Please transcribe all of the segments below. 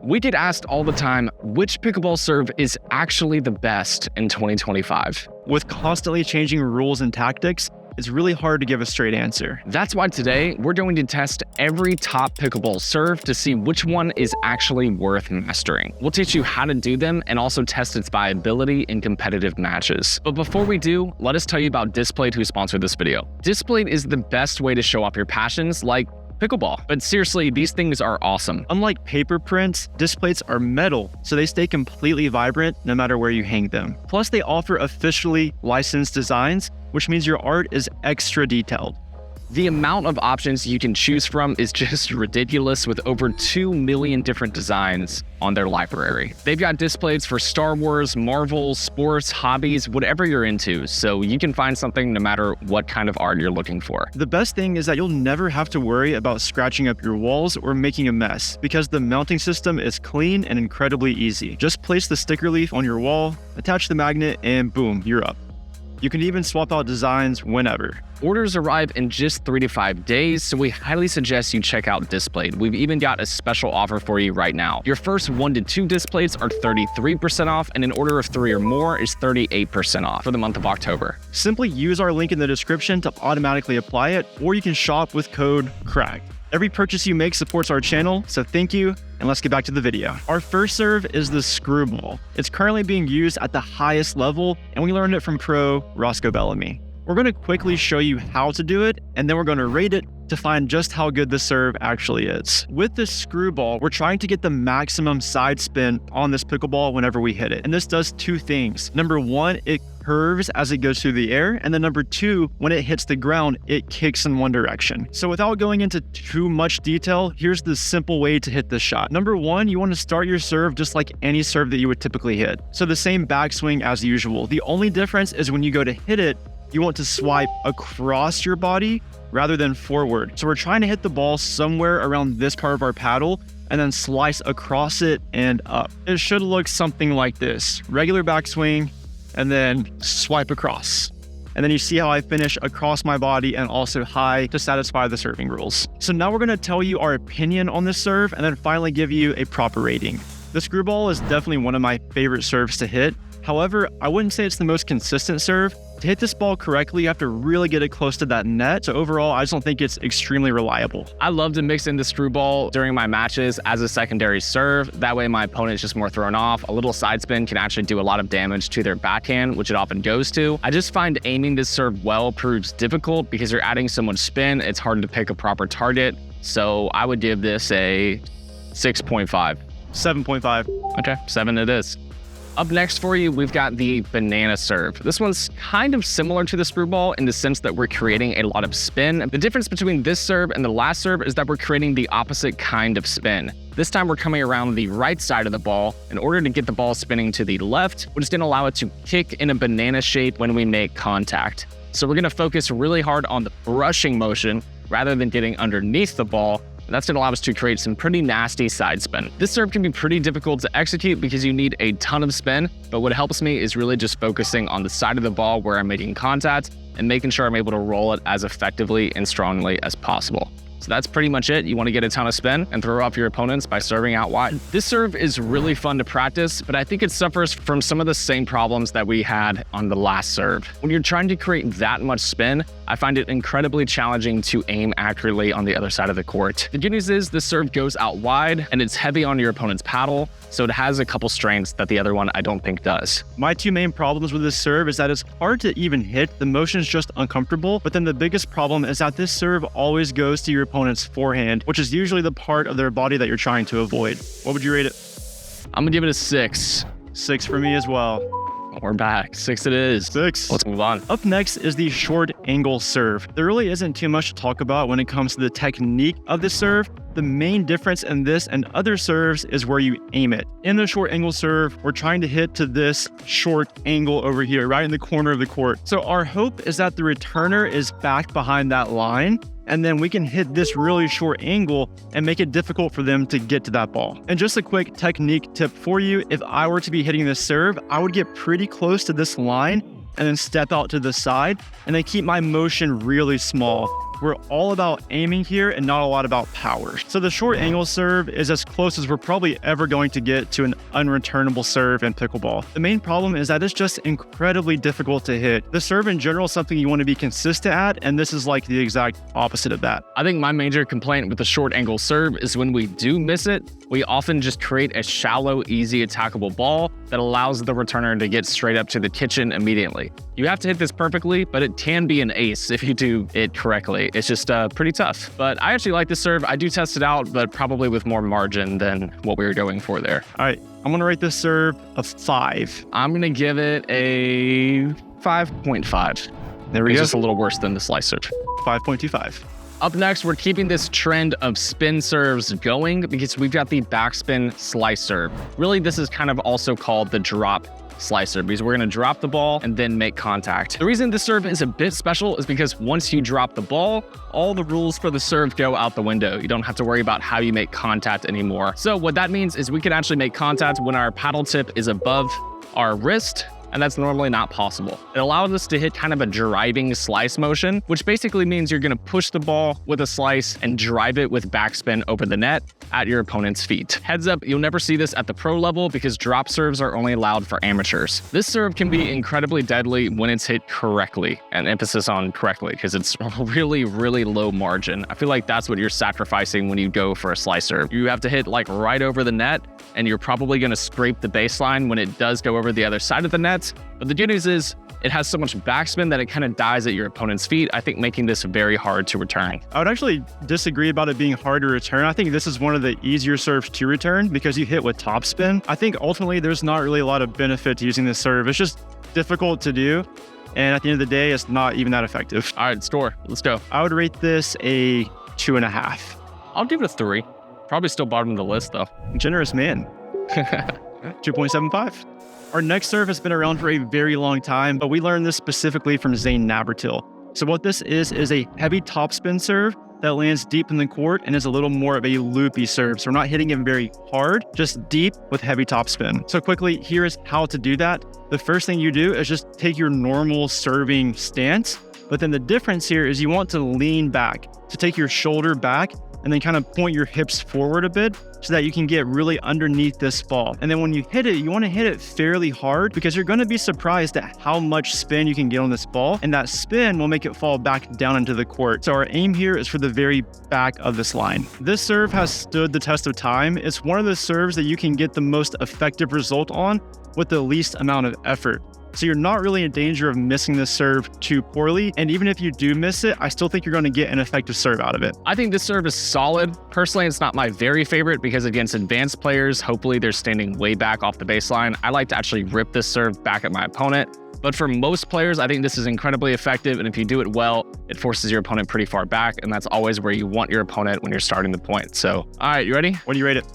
We get asked all the time, which pickleball serve is actually the best in 2025? With constantly changing rules and tactics, it's really hard to give a straight answer. That's why today we're going to test every top pickleball serve to see which one is actually worth mastering. We'll teach you how to do them and also test its viability in competitive matches. But before we do, let us tell you about Displate, who sponsored this video. Displate is the best way to show off your passions like pickleball. But seriously, these things are awesome. Unlike paper prints, displates are metal, so they stay completely vibrant no matter where you hang them. Plus, they offer officially licensed designs, which means your art is extra detailed. The amount of options you can choose from is just ridiculous, with over 2 million different designs on their library. They've got displays for Star Wars, Marvel, sports, hobbies, whatever you're into, so you can find something no matter what kind of art you're looking for. The best thing is that you'll never have to worry about scratching up your walls or making a mess, because the mounting system is clean and incredibly easy. Just place the sticker leaf on your wall, attach the magnet, and boom, you're up. You can even swap out designs whenever. Orders arrive in just 3 to 5 days, so we highly suggest you check out Displate. We've even got a special offer for you right now. Your first 1 to 2 displays are 33% off, and an order of 3 or more is 38% off for the month of October. Simply use our link in the description to automatically apply it, or you can shop with code CRACK. Every purchase you make supports our channel, so thank you, and let's get back to the video. Our first serve is the screwball. It's currently being used at the highest level, and we learned it from pro Roscoe Bellamy. We're going to quickly show you how to do it, and then we're going to rate it to find just how good the serve actually is. With this screwball, we're trying to get the maximum side spin on this pickleball whenever we hit it. And this does 2 things. Number 1, it curves as it goes through the air. And then number 2, when it hits the ground, it kicks in one direction. So without going into too much detail, here's the simple way to hit this shot. Number 1, you want to start your serve just like any serve that you would typically hit. So the same backswing as usual. The only difference is when you go to hit it, you want to swipe across your body rather than forward. So we're trying to hit the ball somewhere around this part of our paddle and then slice across it and up. It should look something like this. Regular backswing and then swipe across. And then you see how I finish across my body and also high to satisfy the serving rules. So now we're gonna tell you our opinion on this serve and then finally give you a proper rating. The screwball is definitely one of my favorite serves to hit. However, I wouldn't say it's the most consistent serve. To hit this ball correctly, you have to really get it close to that net. So overall, I just don't think it's extremely reliable. I love to mix in the screwball during my matches as a secondary serve. That way my opponent's just more thrown off. A little side spin can actually do a lot of damage to their backhand, which it often goes to. I just find aiming this serve well proves difficult because you're adding so much spin. It's hard to pick a proper target. So I would give this a 6.5. 7.5. Okay, 7 it is. Up next for you, we've got the banana serve. This one's kind of similar to the screwball in the sense that we're creating a lot of spin. The difference between this serve and the last serve is that we're creating the opposite kind of spin. This time we're coming around the right side of the ball in order to get the ball spinning to the left, which is gonna allow it to kick in a banana shape when we make contact. So we're gonna focus really hard on the brushing motion rather than getting underneath the ball. That's going to allow us to create some pretty nasty side spin. This serve can be pretty difficult to execute because you need a ton of spin, but what helps me is really just focusing on the side of the ball where I'm making contact and making sure I'm able to roll it as effectively and strongly as possible. So that's pretty much it. You want to get a ton of spin and throw off your opponents by serving out wide. This serve is really fun to practice, but I think it suffers from some of the same problems that we had on the last serve. When you're trying to create that much spin, I find it incredibly challenging to aim accurately on the other side of the court. The good news is this serve goes out wide and it's heavy on your opponent's paddle, so it has a couple strengths that the other one I don't think does. My 2 main problems with this serve is that it's hard to even hit. The motion is just uncomfortable, but then the biggest problem is that this serve always goes to your opponent's forehand, which is usually the part of their body that you're trying to avoid. What would you rate it? I'm gonna give it a 6. 6 for me as well. We're back. 6 it is. 6. Let's move on. Up next is the short angle serve. There really isn't too much to talk about when it comes to the technique of this serve. The main difference in this and other serves is where you aim it. In the short angle serve, we're trying to hit to this short angle over here, right in the corner of the court. So our hope is that the returner is back behind that line, and then we can hit this really short angle and make it difficult for them to get to that ball. And just a quick technique tip for you, if I were to be hitting this serve, I would get pretty close to this line and then step out to the side and then keep my motion really small. we're all about aiming here and not a lot about power. So the short angle serve is as close as we're probably ever going to get to an unreturnable serve in pickleball. The main problem is that it's just incredibly difficult to hit. The serve in general is something you want to be consistent at, and this is like the exact opposite of that. I think my major complaint with the short angle serve is when we do miss it, we often just create a shallow, easy attackable ball that allows the returner to get straight up to the kitchen immediately. You have to hit this perfectly, but it can be an ace if you do it correctly. It's just pretty tough. But I actually like this serve. I do test it out, but probably with more margin than what we were going for there. All right, I'm gonna rate this serve a 5. I'm gonna give it a 5.5. There we It's go. just a little worse than the slice serve. 5.25. Up next, we're keeping this trend of spin serves going because we've got the backspin slice serve. Really, this is kind of also called the drop slicer because we're going to drop the ball and then make contact. The reason this serve is a bit special is because once you drop the ball, all the rules for the serve go out the window. You don't have to worry about how you make contact anymore. So what that means is we can actually make contact when our paddle tip is above our wrist, and that's normally not possible. It allows us to hit kind of a driving slice motion, which basically means you're gonna push the ball with a slice and drive it with backspin over the net at your opponent's feet. Heads up, you'll never see this at the pro level because drop serves are only allowed for amateurs. This serve can be incredibly deadly when it's hit correctly, and emphasis on correctly because it's really, really low margin. I feel like that's what you're sacrificing when you go for a slice serve. You have to hit like right over the net, and you're probably gonna scrape the baseline when it does go over the other side of the net. But the good news is it has so much backspin that it kind of dies at your opponent's feet, I think making this very hard to return. I would actually disagree about it being hard to return. I think this is one of the easier serves to return because you hit with topspin. I think ultimately there's not really a lot of benefit to using this serve. It's just difficult to do. And at the end of the day, it's not even that effective. All right, score, let's go. I would rate this a 2.5. I'll give it a 3. Probably still bottom of the list though. Generous man. 2.75. Our next serve has been around for a very long time, but we learned this specifically from Zane Navratil. So what this is a heavy topspin serve that lands deep in the court and is a little more of a loopy serve. So we're not hitting him very hard, just deep with heavy topspin. So quickly, here is how to do that. The first thing you do is just take your normal serving stance, but then the difference here is you want to lean back. So take your shoulder back and then kind of point your hips forward a bit so that you can get really underneath this ball. And then when you hit it, you want to hit it fairly hard because you're going to be surprised at how much spin you can get on this ball. And that spin will make it fall back down into the court. So our aim here is for the very back of this line. This serve has stood the test of time. It's one of the serves that you can get the most effective result on with the least amount of effort. So you're not really in danger of missing this serve too poorly. And even if you do miss it, I still think you're going to get an effective serve out of it. I think this serve is solid. Personally, it's not my very favorite because against advanced players, hopefully they're standing way back off the baseline. I like to actually rip this serve back at my opponent. But for most players, I think this is incredibly effective. And if you do it well, it forces your opponent pretty far back. And that's always where you want your opponent when you're starting the point. So, all right, you ready? What do you rate it?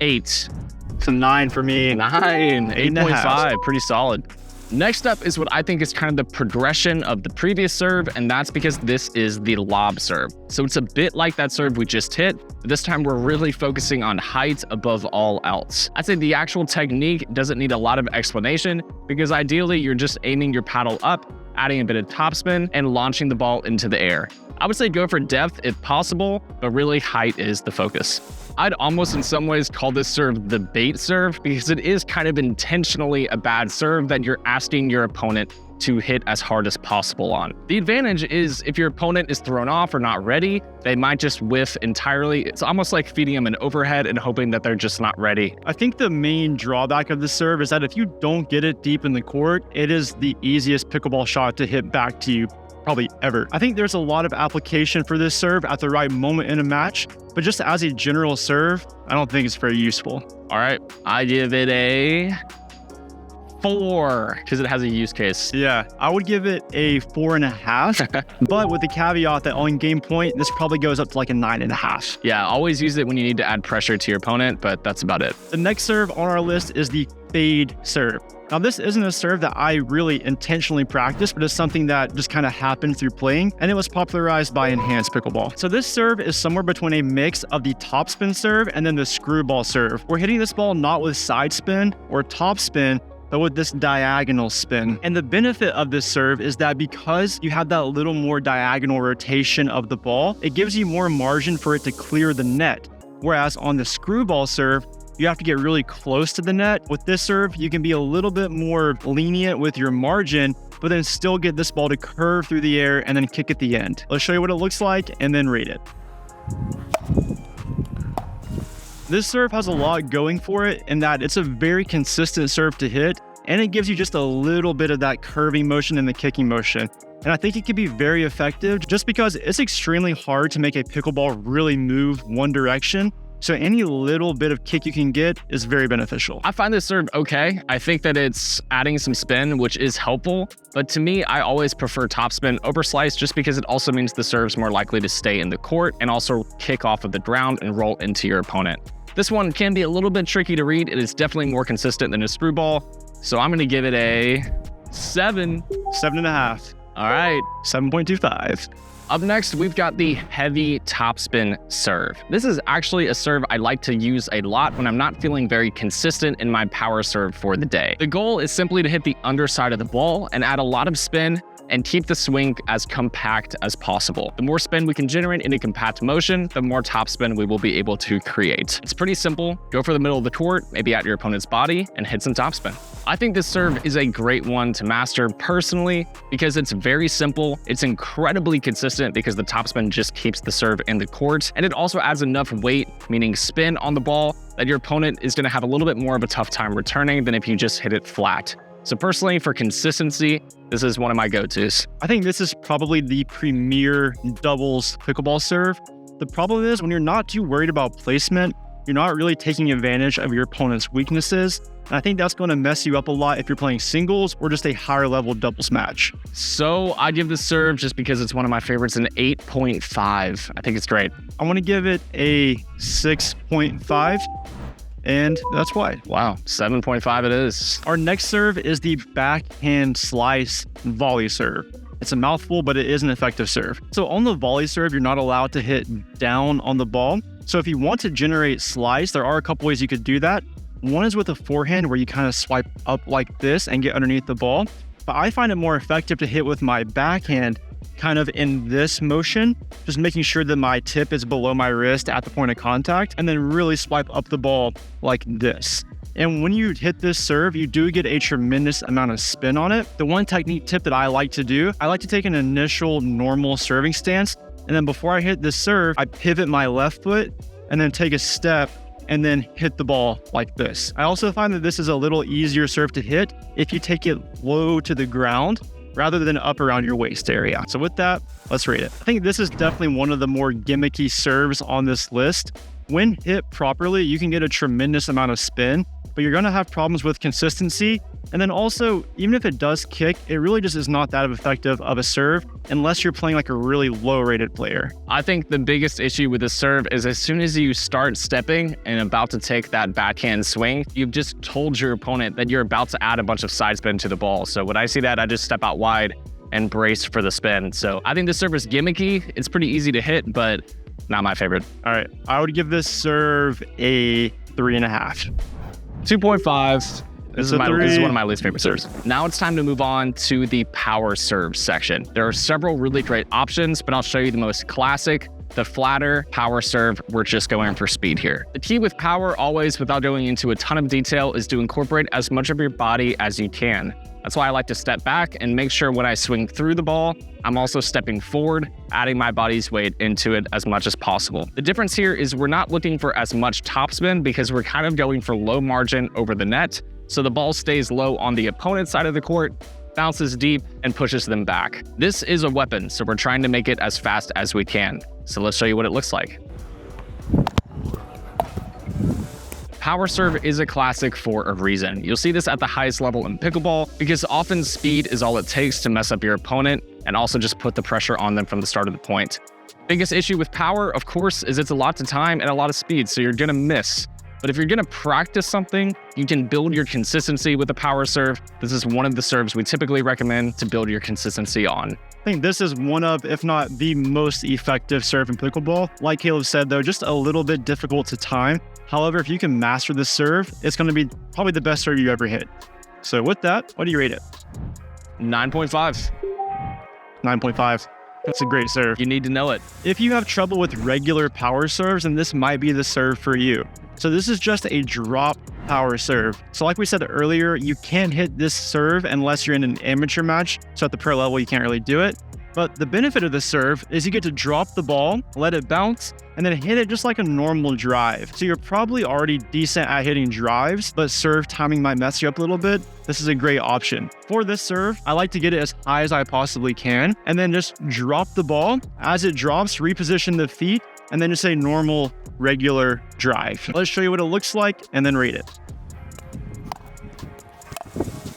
8. It's a 9 for me. 9, 8.5, pretty solid. Next up is what I think is kind of the progression of the previous serve, and that's because this is the lob serve. So it's a bit like that serve we just hit, but this time we're really focusing on height above all else. I'd say the actual technique doesn't need a lot of explanation because ideally you're just aiming your paddle up, adding a bit of topspin, and launching the ball into the air. I would say go for depth if possible, but really height is the focus. I'd almost in some ways call this serve the bait serve because it is kind of intentionally a bad serve that you're asking your opponent to hit as hard as possible on. The advantage is if your opponent is thrown off or not ready, they might just whiff entirely. It's almost like feeding them an overhead and hoping that they're just not ready. I think the main drawback of this serve is that if you don't get it deep in the court, it is the easiest pickleball shot to hit back to you probably ever. I think there's a lot of application for this serve at the right moment in a match, but just as a general serve, I don't think it's very useful. All right, I give it a 4 because it has a use case. Yeah, I would give it a 4.5, but with the caveat that on game point, this probably goes up to like a 9.5. Yeah, always use it when you need to add pressure to your opponent, but that's about it. The next serve on our list is the fade serve. Now, this isn't a serve that I really intentionally practiced, but it's something that just kind of happened through playing, and it was popularized by Enhanced Pickleball. So this serve is somewhere between a mix of the topspin serve and then the screwball serve. We're hitting this ball not with side spin or top spin, but with this diagonal spin. And the benefit of this serve is that because you have that little more diagonal rotation of the ball, it gives you more margin for it to clear the net. Whereas on the screwball serve, you have to get really close to the net. With this serve, you can be a little bit more lenient with your margin, but then still get this ball to curve through the air and then kick at the end. Let's show you what it looks like and then rate it. This serve has a lot going for it in that it's a very consistent serve to hit, and it gives you just a little bit of that curving motion and the kicking motion. And I think it can be very effective just because it's extremely hard to make a pickleball really move one direction. So any little bit of kick you can get is very beneficial. I find this serve okay. I think that it's adding some spin, which is helpful. But to me, I always prefer topspin over slice just because it also means the serve's more likely to stay in the court and also kick off of the ground and roll into your opponent. This one can be a little bit tricky to read. It is definitely more consistent than a screwball. So I'm gonna give it a 7. 7.5. All right. 7.25. Up next, we've got the heavy topspin serve. This is actually a serve I like to use a lot when I'm not feeling very consistent in my power serve for the day. The goal is simply to hit the underside of the ball and add a lot of spin and keep the swing as compact as possible. The more spin we can generate in a compact motion, the more topspin we will be able to create. It's pretty simple. Go for the middle of the court, maybe at your opponent's body, and hit some topspin. I think this serve is a great one to master personally because it's very simple. It's incredibly consistent because the topspin just keeps the serve in the court, and it also adds enough weight, meaning spin on the ball, that your opponent is going to have a little bit more of a tough time returning than if you just hit it flat. So personally, for consistency, this is one of my go-tos. I think this is probably the premier doubles pickleball serve. The problem is when you're not too worried about placement, you're not really taking advantage of your opponent's weaknesses. And I think that's going to mess you up a lot if you're playing singles or just a higher level doubles match. So I give this serve just because it's one of my favorites an 8.5. I think it's great. I want to give it a 6.5. And that's why. Wow, 7.5 it is. Our next serve is the backhand slice volley serve. It's a mouthful, but it is an effective serve. So on the volley serve, you're not allowed to hit down on the ball. So if you want to generate slice, there are a couple ways you could do that. One is with a forehand where you kind of swipe up like this and get underneath the ball. But I find it more effective to hit with my backhand kind of in this motion, just making sure that my tip is below my wrist at the point of contact, and then really swipe up the ball like this. And when you hit this serve, you do get a tremendous amount of spin on it. The one technique tip that I like to do, I like to take an initial normal serving stance, and then before I hit this serve, I pivot my left foot and then take a step and then hit the ball like this. I also find that this is a little easier serve to hit if you take it low to the ground rather than up around your waist area. So with that, let's rate it. I think this is definitely one of the more gimmicky serves on this list. When hit properly, you can get a tremendous amount of spin, but you're gonna have problems with consistency. And then also, even if it does kick, it really just is not that effective of a serve unless you're playing like a really low rated player. I think the biggest issue with this serve is as soon as you start stepping and about to take that backhand swing, you've just told your opponent that you're about to add a bunch of side spin to the ball. So when I see that, I just step out wide and brace for the spin. So I think this serve is gimmicky. It's pretty easy to hit, but not my favorite. All right, I would give this serve a 3.5. 2.5. This is one of my least favorite serves. serves. Now it's time to move on to the power serve section. There are several really great options, but I'll show you the most classic, the flatter power serve. We're just going for speed here. The key with power, always without going into a ton of detail, is to incorporate as much of your body as you can. That's why I like to step back and make sure when I swing through the ball, I'm also stepping forward, adding my body's weight into it as much as possible. The difference here is we're not looking for as much topspin because we're kind of going for low margin over the net. So the ball stays low on the opponent's side of the court, bounces deep, and pushes them back. This is a weapon, so we're trying to make it as fast as we can. So let's show you what it looks like. Power serve is a classic for a reason. You'll see this at the highest level in pickleball because often speed is all it takes to mess up your opponent and also just put the pressure on them from the start of the point. Biggest issue with power, of course, is it's a lot of time and a lot of speed, so you're gonna miss. But if you're gonna practice something, you can build your consistency with a power serve. This is one of the serves we typically recommend to build your consistency on. I think this is one of, if not the most effective serve in pickleball. Like Caleb said though, just a little bit difficult to time. However, if you can master this serve, it's gonna be probably the best serve you ever hit. So with that, what do you rate it? 9.5. 9.5. That's a great serve. You need to know it. If you have trouble with regular power serves, then this might be the serve for you. So this is just a drop power serve. So like we said earlier, you can't hit this serve unless you're in an amateur match. So at the pro level, you can't really do it. But the benefit of this serve is you get to drop the ball, let it bounce, and then hit it just like a normal drive. So you're probably already decent at hitting drives, but serve timing might mess you up a little bit. This is a great option. For this serve, I like to get it as high as I possibly can, and then just drop the ball. As it drops, reposition the feet, and then just a normal, regular drive. Let's show you what it looks like, and then rate it.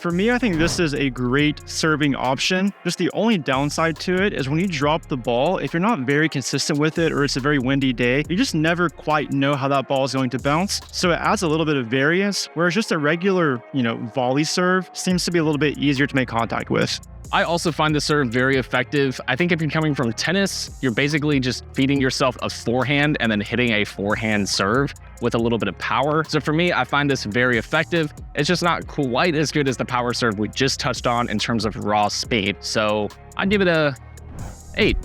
For me, I think this is a great serving option. Just the only downside to it is when you drop the ball, if you're not very consistent with it or it's a very windy day, you just never quite know how that ball is going to bounce. So it adds a little bit of variance, whereas just a regular, volley serve seems to be a little bit easier to make contact with. I also find the serve very effective. I think if you're coming from tennis, you're basically just feeding yourself a forehand and then hitting a forehand serve with a little bit of power. So for me, I find this very effective. It's just not quite as good as the power serve we just touched on in terms of raw speed. So I'd give it a 8.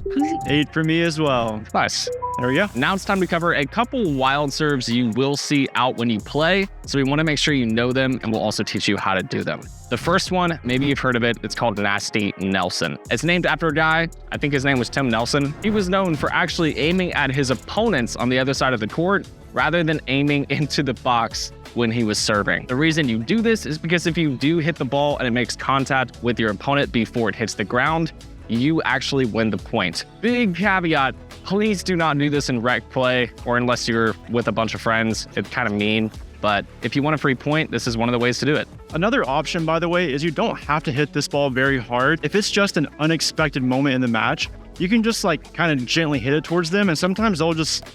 8 for me as well. Nice. There we go. Now it's time to cover a couple wild serves you will see out when you play. So we want to make sure you know them, and we'll also teach you how to do them. The first one, maybe you've heard of it. It's called Nasty Nelson. It's named after a guy. I think his name was Tim Nelson. He was known for actually aiming at his opponents on the other side of the court rather than aiming into the box when he was serving. The reason you do this is because if you do hit the ball and it makes contact with your opponent before it hits the ground, you actually win the point. Big caveat, please do not do this in rec play or unless you're with a bunch of friends. It's kind of mean, but if you want a free point, this is one of the ways to do it. Another option, by the way, is you don't have to hit this ball very hard. If it's just an unexpected moment in the match, you can just kind of gently hit it towards them, and sometimes they'll just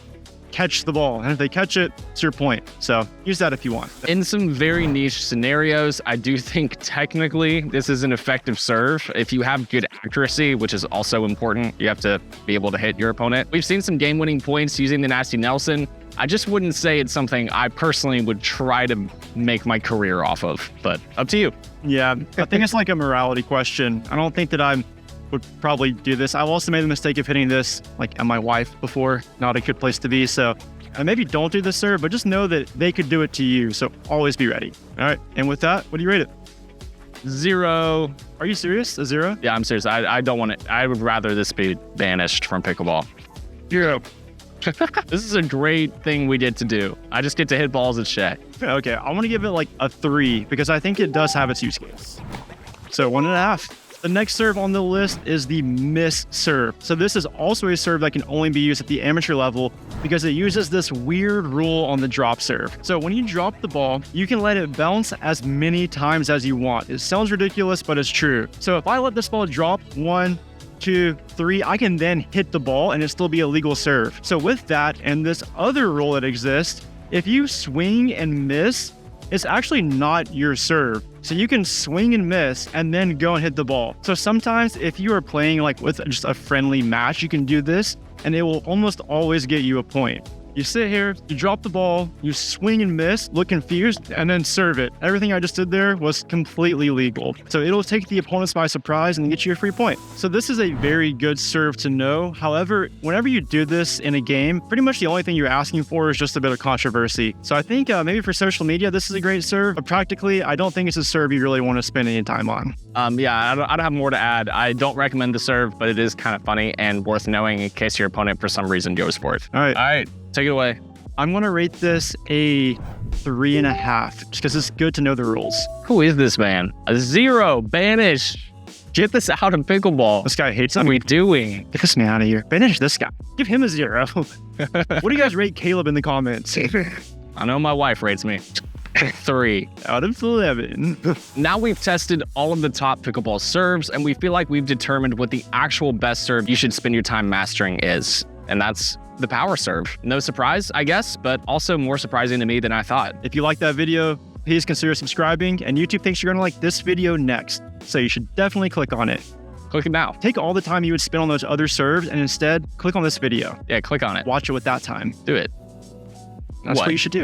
catch the ball. And if they catch it, it's your point. So use that if you want. In some very niche scenarios, I do think technically this is an effective serve. If you have good accuracy, which is also important, you have to be able to hit your opponent. We've seen some game-winning points using the Nasty Nelson. I just wouldn't say it's something I personally would try to make my career off of, but up to you. Yeah, I think it's like a morality question. I don't think that I would probably do this. I've also made the mistake of hitting this at my wife before. Not a good place to be. So maybe don't do this serve, but just know that they could do it to you. So always be ready. All right. And with that, what do you rate it? 0. Are you serious? A 0? Yeah, I'm serious. I don't want it. I would rather this be banished from pickleball. 0. This is a great thing we get to do. I just get to hit balls at Shay. Okay. I want to give it a 3 because I think it does have its use case. So 1.5. The next serve on the list is the miss serve. So this is also a serve that can only be used at the amateur level because it uses this weird rule on the drop serve. So when you drop the ball, you can let it bounce as many times as you want. It sounds ridiculous, but it's true. So if I let this ball drop 1, 2, 3, I can then hit the ball and it still be a legal serve. So with that and this other rule that exists, if you swing and miss, it's actually not your serve. So you can swing and miss and then go and hit the ball. So sometimes if you are playing with just a friendly match, you can do this and it will almost always get you a point. You sit here, you drop the ball, you swing and miss, look confused, and then serve it. Everything I just did there was completely legal. So it'll take the opponents by surprise and get you a free point. So this is a very good serve to know. However, whenever you do this in a game, pretty much the only thing you're asking for is just a bit of controversy. So I think maybe for social media, this is a great serve, but practically, I don't think it's a serve you really want to spend any time on. Yeah, I don't have more to add. I don't recommend the serve, but it is kind of funny and worth knowing in case your opponent for some reason goes for it. All right. Take it away. I'm going to rate this a 3.5 just because it's good to know the rules. Who is this man? A 0. Banish. Get this out of pickleball. This guy hates What are we doing? Get this man out of here. Banish this guy. Give him a 0. What do you guys rate Caleb in the comments? I know my wife rates me 3 out of 11. Now we've tested all of the top pickleball serves, and we feel like we've determined what the actual best serve you should spend your time mastering is. And that's the power serve. No surprise, I guess, but also more surprising to me than I thought. If you like that video, please consider subscribing, and YouTube thinks you're gonna like this video next. So you should definitely click on it. Click it now. Take all the time you would spend on those other serves and instead click on this video. Yeah, click on it. Watch it with that time. Do it. That's what you should do.